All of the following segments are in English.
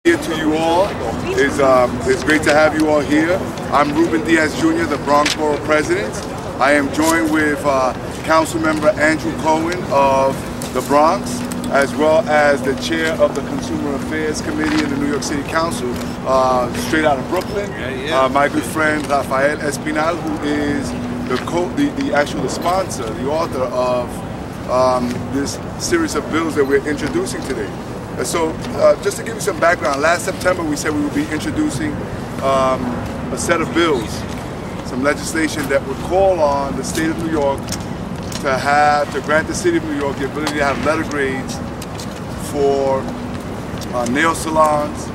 Here to you all. It's great to have you all here. I'm Ruben Diaz Jr., the Bronx Borough President. I am joined with Council Member Andrew Cohen of the Bronx, as well as the Chair of the Consumer Affairs Committee in the New York City Council, straight out of Brooklyn. My good friend Rafael Espinal, who is the sponsor, the author of this series of bills that we're introducing today. So just to give you some background, last September we said we would be introducing a set of bills, some legislation that would call on the state of New York to grant the city of New York the ability to have letter grades for nail salons,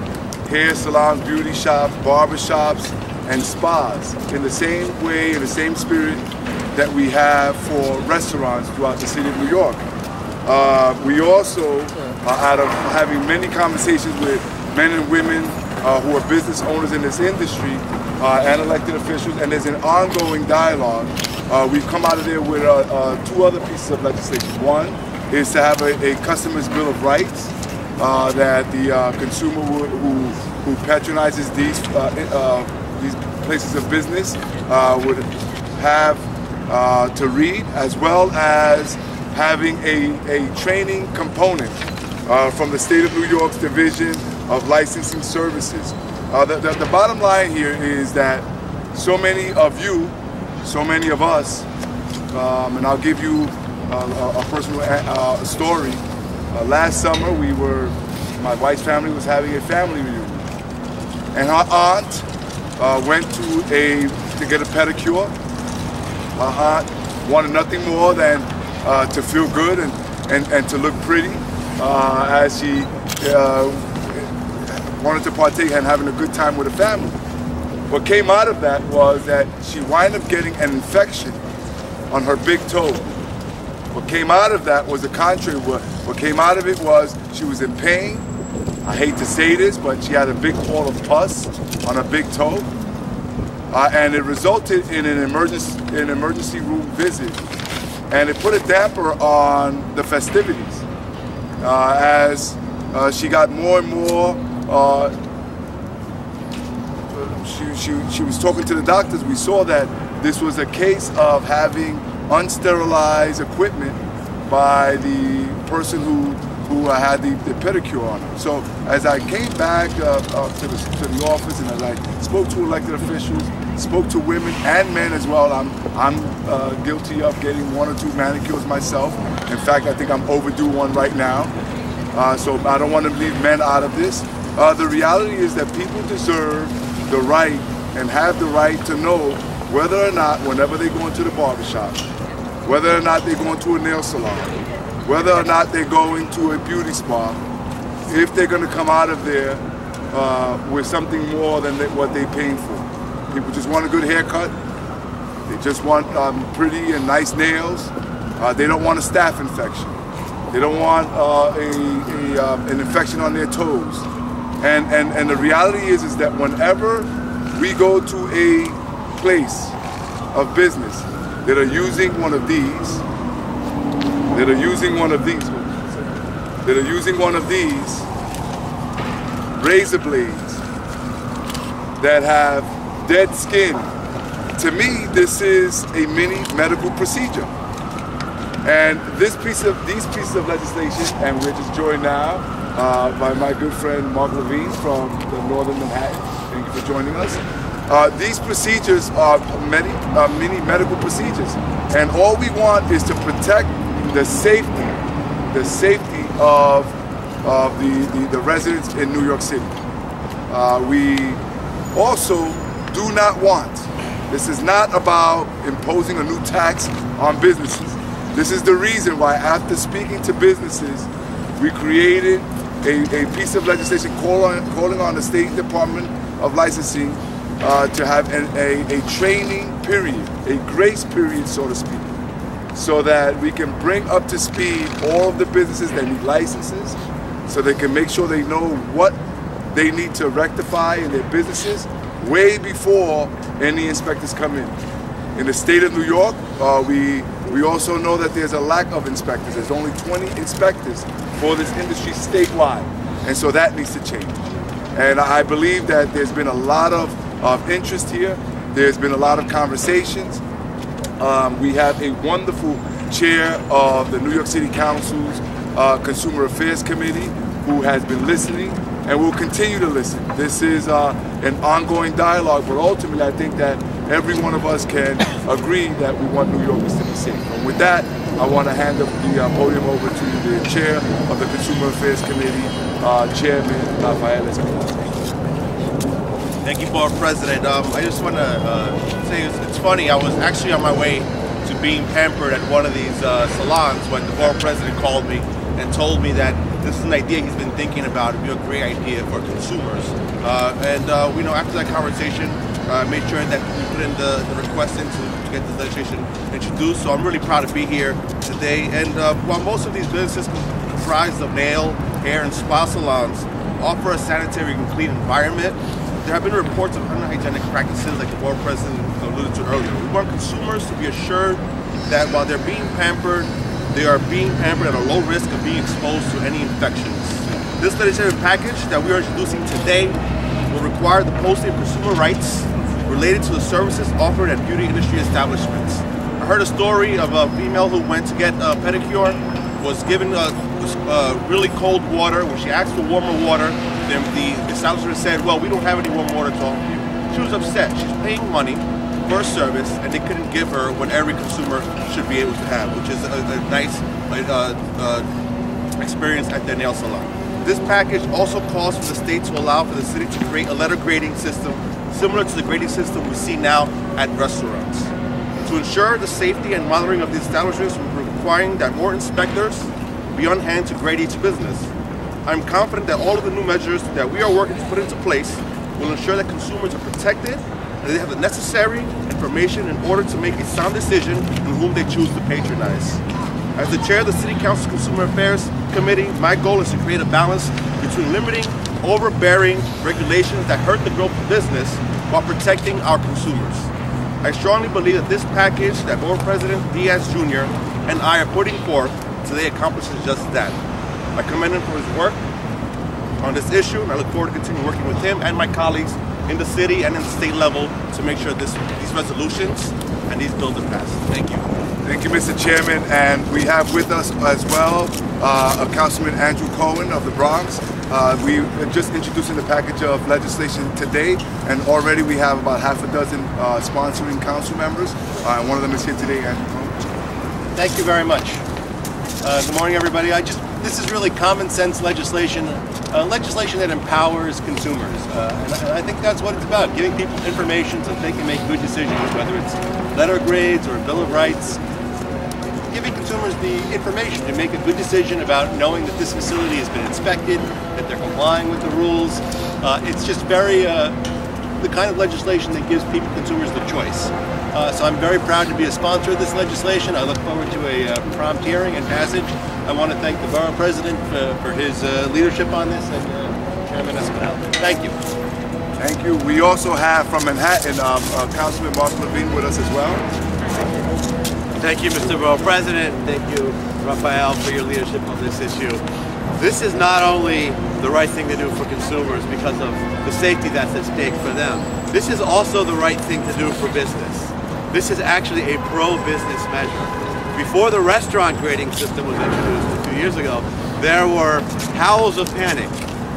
hair salons, beauty shops, barber shops, and spas in the same way, in the same spirit that we have for restaurants throughout the city of New York. We also, out of having many conversations with men and women who are business owners in this industry and elected officials, and there's an ongoing dialogue, we've come out of there with two other pieces of legislation. One is to have a customer's bill of rights that the consumer who patronizes these places of business would have to read, as well as having a training component from the State of New York's Division of Licensing Services. The bottom line here is that so many of you, so many of us, and I'll give you a personal story. Last summer, my wife's family was having a family reunion, and her aunt went to get a pedicure. My aunt wanted nothing more than to feel good and to look pretty as she wanted to partake and having a good time with her family. What came out of that was that she wound up getting an infection on her big toe. What came out of that was the contrary. What came out of it was she was in pain. I hate to say this, but she had a big ball of pus on her big toe. And it resulted in an emergency room visit. And it put a damper on the festivities as she got more and more. She was talking to the doctors. We saw that this was a case of having unsterilized equipment by the person who had the pedicure on her. So as I came back to the office and as I spoke to elected officials, spoke to women and men as well. I'm guilty of getting one or two manicures myself. In fact, I think I'm overdue one right now. So I don't want to leave men out of this. The reality is that people deserve the right and have the right to know whether or not, whenever they go into the barbershop, whether or not they go into a nail salon, whether or not they're going to a beauty spa, if they're going to come out of there with something more than what they're paying for. People just want a good haircut. They just want pretty and nice nails. They don't want a staph infection. They don't want an infection on their toes. And the reality is that whenever we go to a place of business that are using one of these, razor blades that have dead skin, to me this is a mini medical procedure. And these pieces of legislation, and we're just joined now by my good friend Mark Levine from the Northern Manhattan. Thank you for joining us. These procedures are mini medical procedures, and all we want is to protect the safety of the residents in New York City. We also do not want, this is not about imposing a new tax on businesses. This is the reason why, after speaking to businesses, we created a piece of legislation calling on the State Department of Licensing to have a training period, a grace period, so to speak, so that we can bring up to speed all of the businesses that need licenses, so they can make sure they know what they need to rectify in their businesses way before any inspectors come in. In the state of New York, we also know that there's a lack of inspectors. There's only 20 inspectors for this industry statewide, and so that needs to change. And I believe that there's been a lot of interest here. There's been a lot of conversations. We have a wonderful chair of the New York City Council's Consumer Affairs Committee who has been listening and will continue to listen. This is an ongoing dialogue, but ultimately I think that every one of us can agree that we want New Yorkers to be safe. And with that, I want to hand the podium over to the chair of the Consumer Affairs Committee, Chairman Rafael Espinal. Thank you, Borough President. I just want to say it's funny. I was actually on my way to being pampered at one of these salons when the Borough President called me and told me that this is an idea he's been thinking about. It'd be a great idea for consumers. You know, after that conversation, I made sure that we put in the request in to get the legislation introduced. So I'm really proud to be here today. And while most of these businesses comprised of nail, hair, and spa salons offer a sanitary and clean environment, there have been reports of unhygienic practices like the Borough President alluded to earlier. We want consumers to be assured that while they're being pampered, they are being pampered at a low risk of being exposed to any infections. This legislative package that we are introducing today will require the posting of consumer rights related to the services offered at beauty industry establishments. I heard a story of a female who went to get a pedicure, was given really cold water. When she asked for warmer water, the establishment said, well, we don't have any warm water to offer you. She was upset. She's paying money for a service and they couldn't give her what every consumer should be able to have, which is a nice experience at their nail salon. This package also calls for the state to allow for the city to create a letter grading system similar to the grading system we see now at restaurants. To ensure the safety and monitoring of the establishments, we're requiring that more inspectors be on hand to grade each business. I'm confident that all of the new measures that we are working to put into place will ensure that consumers are protected and they have the necessary information in order to make a sound decision on whom they choose to patronize. As the chair of the City Council's Consumer Affairs Committee, my goal is to create a balance between limiting overbearing regulations that hurt the growth of business while protecting our consumers. I strongly believe that this package that Borough President Diaz Jr. and I are putting forth today accomplishes just that. I commend him for his work on this issue, and I look forward to continuing working with him and my colleagues in the city and in the state level to make sure these resolutions and these bills are passed. Thank you. Thank you, Mr. Chairman. And we have with us as well Councilman Andrew Cohen of the Bronx. We are just introducing the package of legislation today, and already we have about half a dozen sponsoring council members. And one of them is here today, Andrew Cohen. Thank you very much. Good morning, everybody. This is really common sense legislation, legislation that empowers consumers. And I think that's what it's about, giving people information so that they can make good decisions, whether it's letter grades or a Bill of Rights. Giving consumers the information to make a good decision about knowing that this facility has been inspected, that they're complying with the rules. It's just very the kind of legislation that gives consumers the choice. So I'm very proud to be a sponsor of this legislation. I look forward to a prompt hearing and passage. I want to thank the Borough President for his leadership on this, and Chairman Espinal. Thank you. Thank you. We also have from Manhattan, Councilman Mark Levine with us as well. Thank you, Mr. Borough President. Thank you, Rafael, for your leadership on this issue. This is not only the right thing to do for consumers because of the safety that's at stake for them. This is also the right thing to do for business. This is actually a pro-business measure. Before the restaurant grading system was introduced a few years ago, there were howls of panic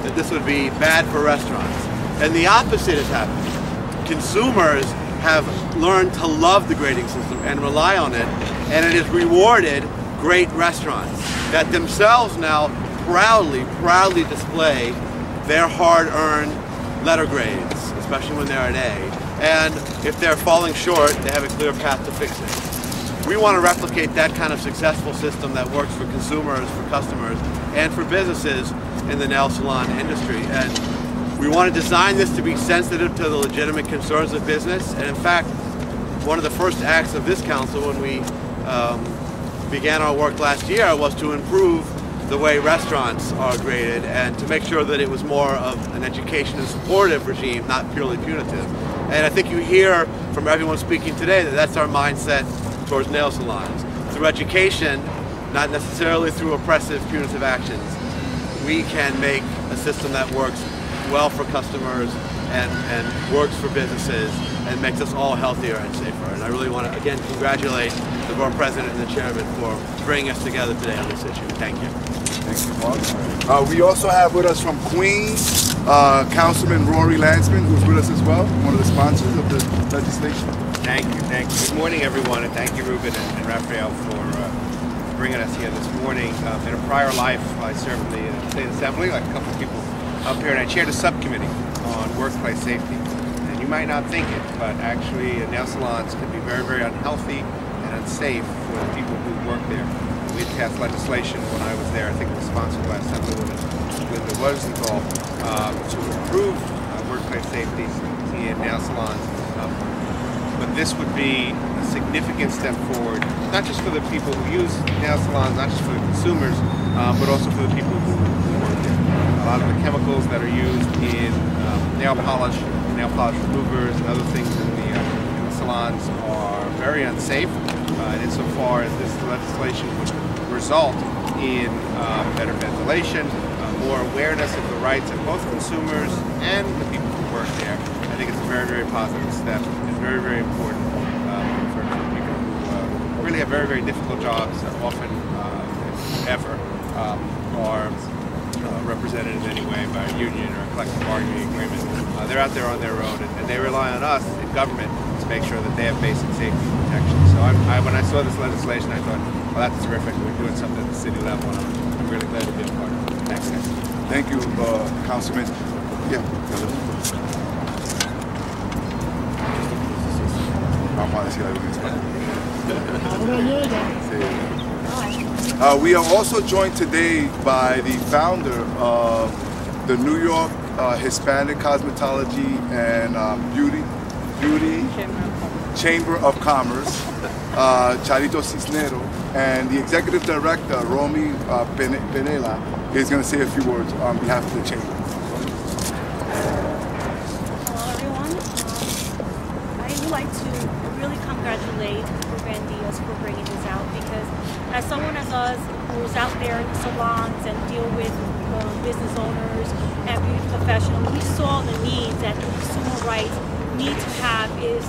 that this would be bad for restaurants. And the opposite is happening. Consumers have learned to love the grading system and rely on it, and it has rewarded great restaurants that themselves now proudly display their hard-earned letter grades, especially when they're at A. And if they're falling short, they have a clear path to fix it. We want to replicate that kind of successful system that works for consumers, for customers, and for businesses in the nail salon industry. And we want to design this to be sensitive to the legitimate concerns of business. And in fact, one of the first acts of this council when we began our work last year was to improve the way restaurants are graded and to make sure that it was more of an education and supportive regime, not purely punitive. And I think you hear from everyone speaking today that that's our mindset towards nail salons. Through education, not necessarily through oppressive, punitive actions, we can make a system that works well for customers and works for businesses and makes us all healthier and safer. And I really want to, again, congratulate the Borough President and the Chairman for bringing us together today on this issue. Thank you. Thank you, Mark. We also have with us from Queens, Councilman Rory Landsman, who's with us as well, one of the sponsors of the legislation. Thank you, thank you. Good morning, everyone, and thank you, Ruben and Rafael, for bringing us here this morning. In a prior life, I served in the State Assembly, like a couple of people up here, and I chaired a subcommittee on workplace safety. And you might not think it, but actually nail salons can be very, very unhealthy and unsafe for the people who work there. We passed legislation when I was there, I think it was sponsored by Assemblywoman Linda Rosenthal, to improve workplace safety in nail salons. But this would be a significant step forward, not just for the people who use nail salons, not just for the consumers, but also for the people who work there. A lot of the chemicals that are used in nail polish removers, and other things in the salons are very unsafe. And insofar as this legislation would result in better ventilation, more awareness of the rights of both consumers and the people who work there, I think it's a very, very positive step and very, very important for people who really have very, very difficult jobs, often, if ever, are represented in any way by a union or a collective bargaining agreement. They're out there on their own, and they rely on us in government to make sure that they have basic safety protection. So when I saw this legislation, I thought, well, that's terrific. We're doing something at the city level, and I'm really glad to be a part of it. Thanks, guys. Thank you, Councilman. Yeah. Vamos a decir algo en español. We are also joined today by the founder of the New York Hispanic Cosmetology and Beauty Chamber of Commerce, Charito Cisnero, and the executive director, Romy Penela, is going to say a few words on behalf of the chamber. Hello, everyone. I would like to really congratulate Ruben Diaz for bringing this out, because as someone as us who's out there in the salons and deal with business owners and beauty professionals, we saw the needs that consumer rights need to have is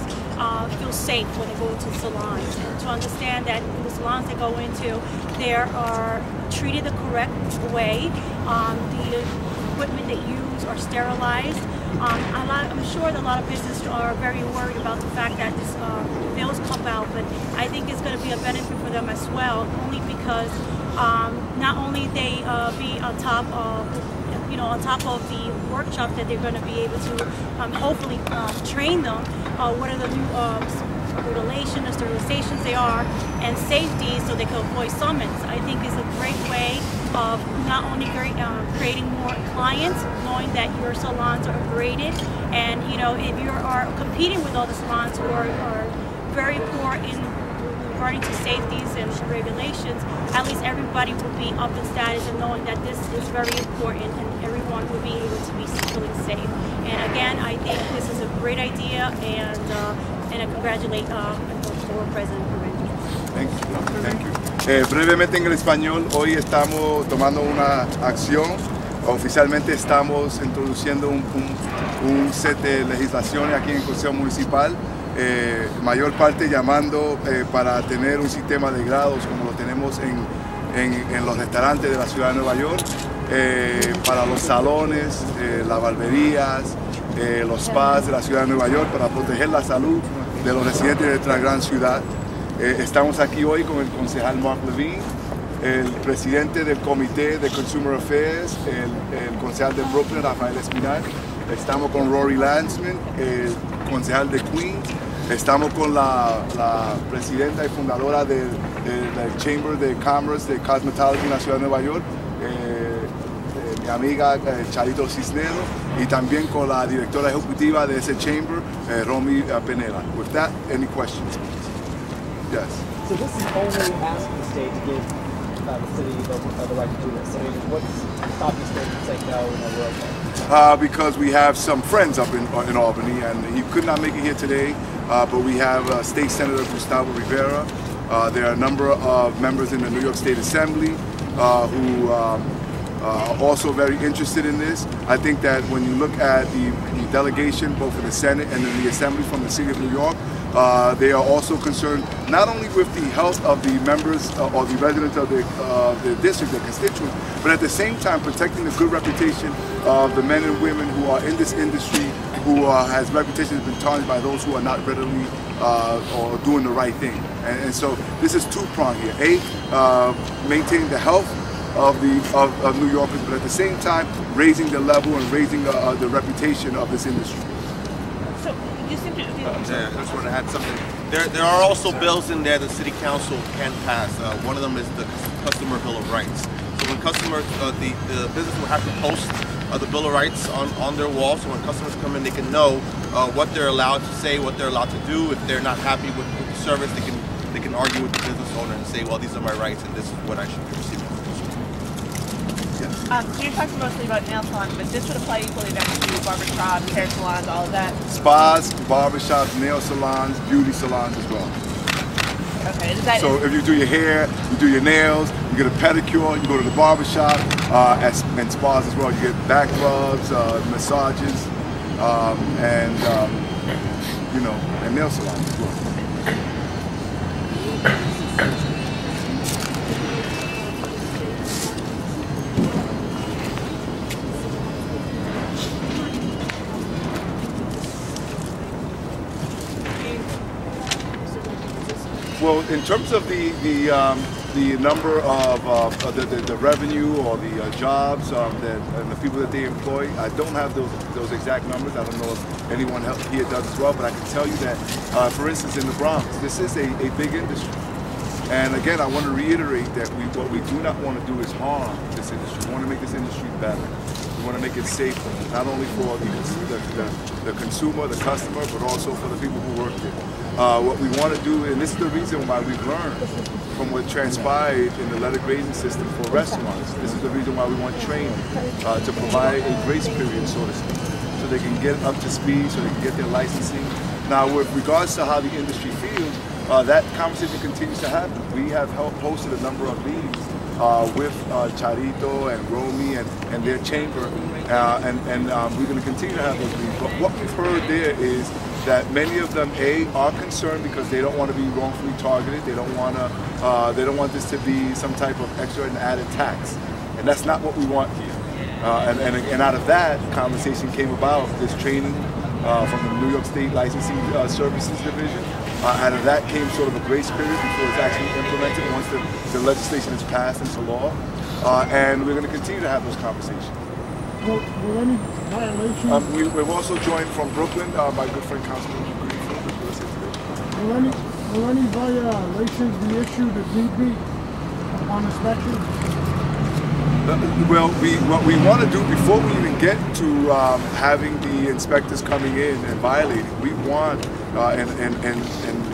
feel safe when they go into salons, and to understand that the salons they go into, they are treated the correct way. The equipment they use are sterilized. I'm sure that a lot of businesses are very worried about the fact that this bills come out, but I think it's going to be a benefit for them as well, only because not only they be on top of the workshop that they're going to be able to hopefully train them what are the new regulations, sterilizations they are, and safety, so they can avoid summons. I think is a great way of not only creating more clients, knowing that your salons are graded, and if you are competing with all the salons who are very poor in regarding to safeties and regulations, at least everybody will be up in status and knowing that this is very important, and everyone will be able to be feeling safe. And again, I think this is a great idea, and I congratulate Borough President Ruben. Thank you. Thank you. Brevemente en el español, hoy estamos tomando una acción. Oficialmente estamos introduciendo un set de legislaciones aquí en el Consejo Municipal. Mayor parte llamando para tener un sistema de grados como lo tenemos en los restaurantes de la ciudad de Nueva York, para los salones, las barberías, los spas de la ciudad de Nueva York, para proteger la salud de los residentes de nuestra gran ciudad. Estamos aquí hoy con el concejal Mark Levine, el presidente del comité de Consumer Affairs, el concejal de Brooklyn, Rafael Espinal. Estamos con Rory Landsman, el concejal de Queens. Estamos con la presidenta y fundadora del Chamber de Commerce de Cosmetology en la ciudad de Nueva York, mi amiga Charito Cisnero, y también con la directora ejecutiva de ese chamber, Romy Penela. With that, any questions? Yes. So this is only asking the state to give the city the right to do this. I mean, what's stopping the state from saying no, we're okay? Because we have some friends up in Albany, and he could not make it here today, but we have State Senator Gustavo Rivera. There are a number of members in the New York State Assembly who are also very interested in this. I think that when you look at the delegation, both in the Senate and in the Assembly from the City of New York, they are also concerned not only with the health of the members or the residents of the district, the constituents, but at the same time protecting the good reputation of the men and women who are in this industry, who has reputation has been tarnished by those who are not readily or doing the right thing. And so this is two-pronged here. Maintaining the health of New Yorkers, but at the same time raising the level and raising the reputation of this industry. So you seem to. I just want to add something. There are also bills in there the City Council can pass. One of them is the Customer Bill of Rights. So when customers, the business will have to post the Bill of Rights on their wall, so when customers come in, they can know what they're allowed to say, what they're allowed to do. If they're not happy with the service, they can argue with the business owner and say, well, these are my rights and this is what I should be receiving. So you're talking mostly about nail salons, but this would apply equally then to barbershops, hair salons, all of that? Spas, barbershops, nail salons, beauty salons as well. Okay. So if you do your hair, you do your nails, you get a pedicure, you go to the barbershop, and spas as well. You get back rubs, massages, and nail salons as well. Well, in terms of the number of the revenue or the jobs and the people that they employ, I don't have those exact numbers. I don't know if anyone here does as well, but I can tell you that, for instance, in the Bronx, this is a big industry. And again, I want to reiterate that what we do not want to do is harm this industry. We want to make this industry better. We want to make it safer, not only for the consumer, the customer, but also for the people who work there. What we want to do, and this is the reason why we've learned from what transpired in the letter grading system for restaurants. This is the reason why we want training, to provide a grace period, so to speak, so they can get up to speed, so they can get their licensing. Now, with regards to how the industry feels, that conversation continues to happen. We have hosted a number of meetings with Charito and Romy and their chamber, and we're going to continue to have those meetings. But what we've heard there is that many of them, are concerned because they don't want to be wrongfully targeted. They don't want this to be some type of extra and added tax, and that's not what we want here. And out of that conversation came about this training from the New York State Licensing Services Division. Out of that came sort of a grace period before it's actually implemented once the legislation is passed into law, and we're going to continue to have those conversations. Will any violations? We've also joined from Brooklyn, my good friend Council Member Rafael. Will any violations be issued if need be upon inspection? Well, what we want to do before we even get to having the inspectors coming in and violating, we want, and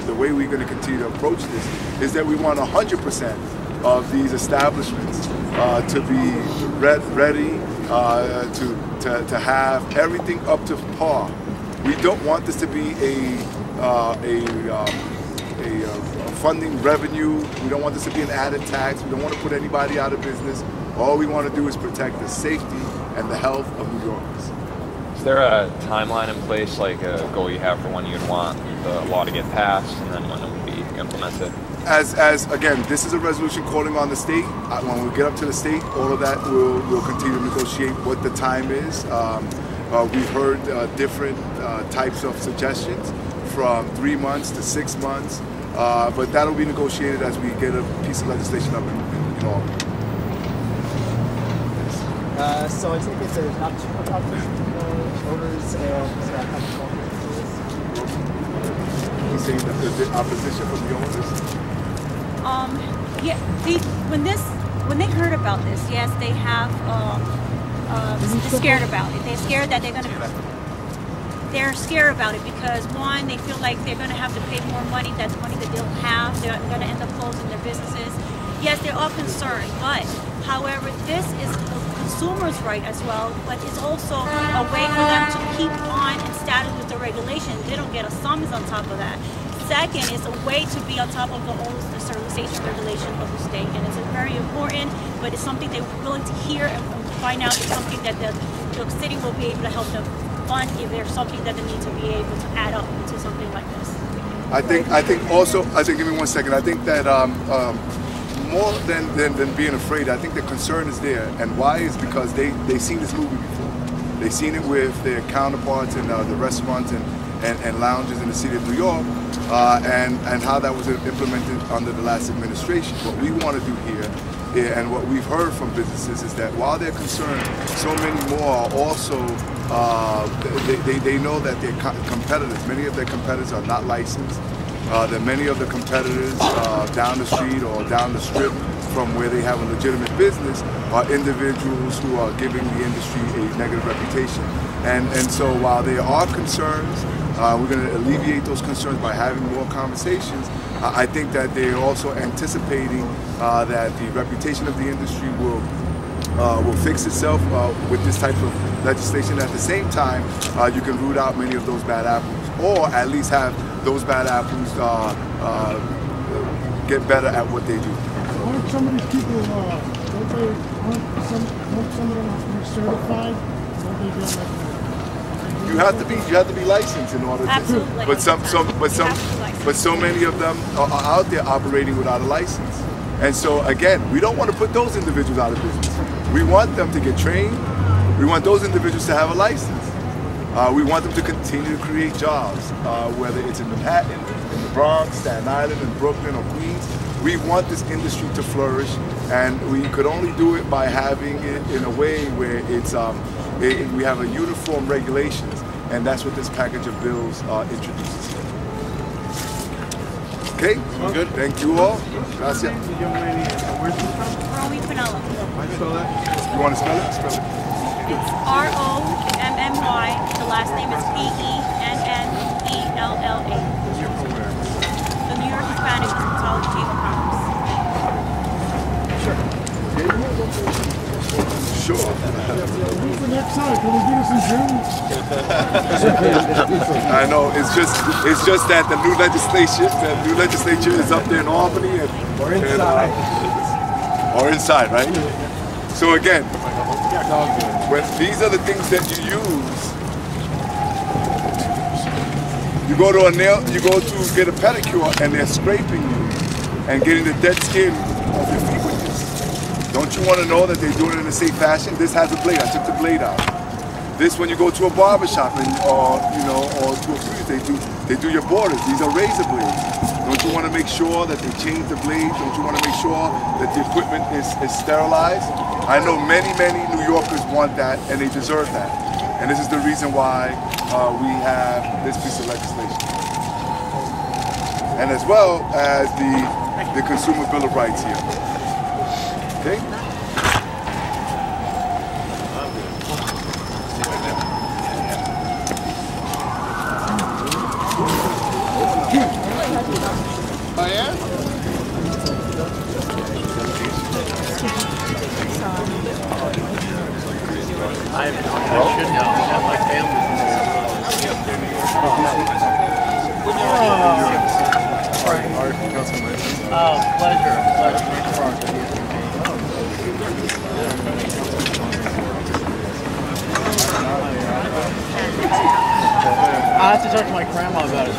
the way we're going to continue to approach this, is that we want 100% of these establishments to be ready to have everything up to par. We don't want this to be a funding revenue. We don't want this to be an added tax. We don't want to put anybody out of business. All we want to do is protect the safety and the health of New Yorkers. Is there a timeline in place, like a goal you have for when you'd want the law to get passed and then when it would be implemented? As again, this is a resolution calling on the state. When we get up to the state, all of that we'll continue to negotiate what the time is. We've heard different types of suggestions, from 3 months to 6 months, but that'll be negotiated as we get a piece of legislation up in August. So I take it there's not too much opposition from the owners and You saying that there's opposition from the owners? Yeah. When they heard about this, yes, they have. They're scared about it. They're scared that they're scared about it because, one, they feel like they're going to have to pay more money. That's money that they don't have. They're going to end up closing their businesses. Yes, they're all concerned, but however, this is a consumer's right as well, but it's also a way for them to keep on in status with the regulation. They don't get a summons on top of that. Second, it's a way to be on top of the sterilization regulation of the state, and it's very important, but it's something they're willing to hear and find out if something that the city will be able to help them fund, if there's something that they need to be able to add up to something like this. I think give me 1 second. I think that more than being afraid, I think the concern is there, and why is because they've seen this movie before. They've seen it with their counterparts in the restaurants and lounges in the city of New York, and how that was implemented under the last administration. What we want to do here, and what we've heard from businesses, is that while they're concerned, so many more are also, they know that their competitors, many of their competitors are not licensed. That many of the competitors down the street or down the strip from where they have a legitimate business are individuals who are giving the industry a negative reputation. And so while there are concerns, we're going to alleviate those concerns by having more conversations. I think that they're also anticipating that the reputation of the industry will fix itself with this type of legislation. At the same time, you can root out many of those bad apples, or at least have those bad apples get better at what they do. Aren't some of these people, aren't some of them certified? You have to be licensed in order to. Absolutely. But so many of them are out there operating without a license. And so again, we don't want to put those individuals out of business. We want them to get trained. We want those individuals to have a license. We want them to continue to create jobs, whether it's in Manhattan, in the Bronx, Staten Island, in Brooklyn, or Queens. We want this industry to flourish, and we could only do it by having it in a way where it's we have a uniform regulations, and that's what this package of bills introduces. Okay, good. Thank you all. Gracias. Ruben Espinal. You want to spell it? Spell it. It's R-O-M-M-Y. The last name is P-E-N-N-E-L-L-A. The New York Hispanic Cosmetology Chamber of Commerce. Sure. For next time, can we do this in June? I know. It's just that the new legislature is up there in Albany or inside, right? So again, when these are the things that you use, you go to get a pedicure and they're scraping you and getting the dead skin of your feet with this. Don't you want to know that they're doing it in a safe fashion? This has a blade. I took the blade out. This, when you go to a barber shop or to a freeze, they do your borders. These are razor blades. Don't you want to make sure that they change the blades? Don't you want to make sure that the equipment is sterilized? I know many New Yorkers want that, and they deserve that. And this is the reason why we have this piece of legislation. And as well as the Consumer Bill of Rights here. Okay? Oh yeah? I should know. I have my family. Pleasure. I have to talk to my grandma about it.